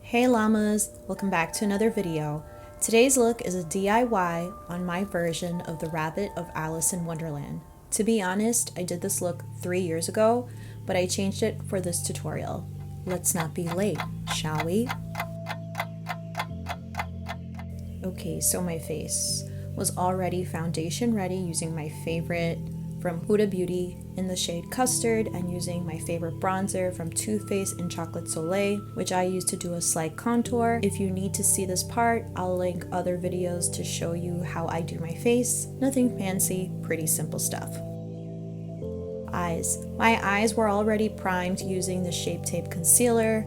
Hey llamas, welcome back to another video. Today's look is a DIY on my version of the rabbit of Alice in Wonderland. To be honest, I did this look 3 years ago, but I changed it for this tutorial. Let's not be late, shall we? Okay, so my face was already foundation ready using my favorite from Huda Beauty in the shade Custard and using my favorite bronzer from Too Faced in Chocolate Soleil, which I use to do a slight contour. If you need to see this part, I'll link other videos to show you how I do my face. Nothing fancy, pretty simple stuff. Eyes. My eyes were already primed using the Shape Tape concealer.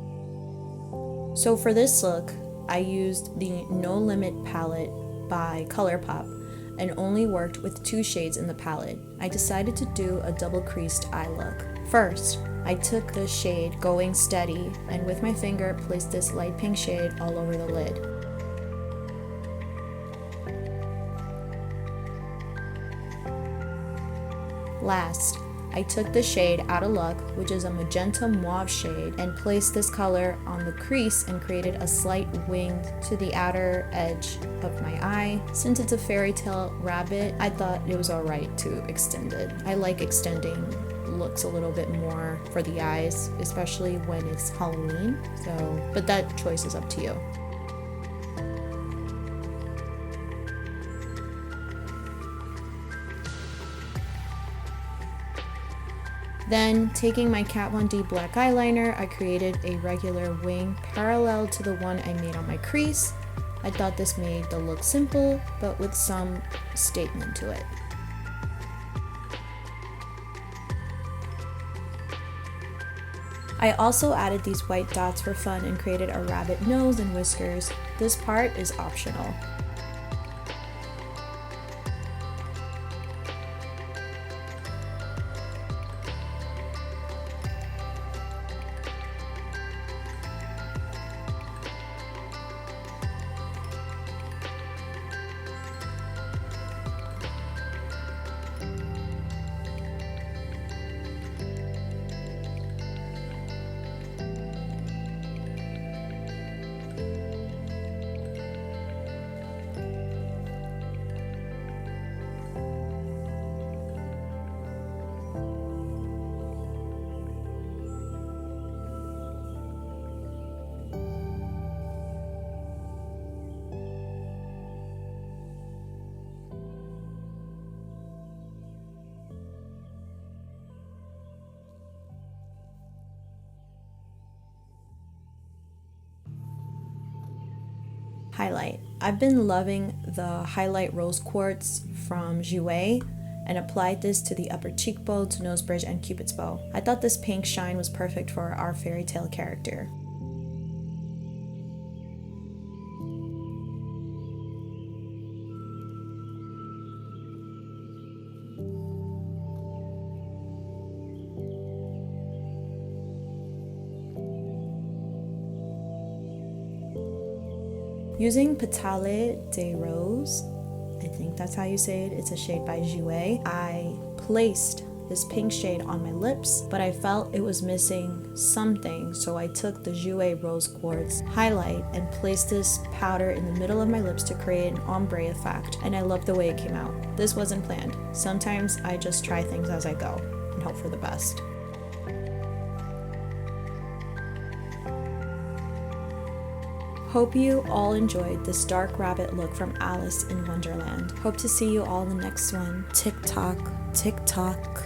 So for this look, I used the No Limit palette by ColourPop and only worked with 2 shades in the palette. I decided to do a double creased eye look. First, I took the shade Going Steady and with my finger placed this light pink shade all over the lid. Last, I took the shade Out of Luck, which is a magenta mauve shade, and placed this color on the crease and created a slight wing to the outer edge of my eye. Since it's a fairy tale rabbit, I thought it was alright to extend it. I like extending looks a little bit more for the eyes, especially when it's Halloween, but that choice is up to you. Then, taking my Kat Von D black eyeliner, I created a regular wing parallel to the one I made on my crease. I thought this made the look simple, but with some statement to it. I also added these white dots for fun and created a rabbit nose and whiskers. This part is optional. Highlight. I've been loving the Highlight Rose Quartz from Jouer and applied this to the upper cheekbones, nose bridge, and cupid's bow. I thought this pink shine was perfect for our fairy tale character. Using Petale de Rose, I think that's how you say it, it's a shade by Jouer, I placed this pink shade on my lips, but I felt it was missing something, so I took the Jouer Rose Quartz highlight and placed this powder in the middle of my lips to create an ombre effect, and I love the way it came out. This wasn't planned. Sometimes I just try things as I go and hope for the best. Hope you all enjoyed this dark rabbit look from Alice in Wonderland. Hope to see you all in the next one. Tick tock, tick tock.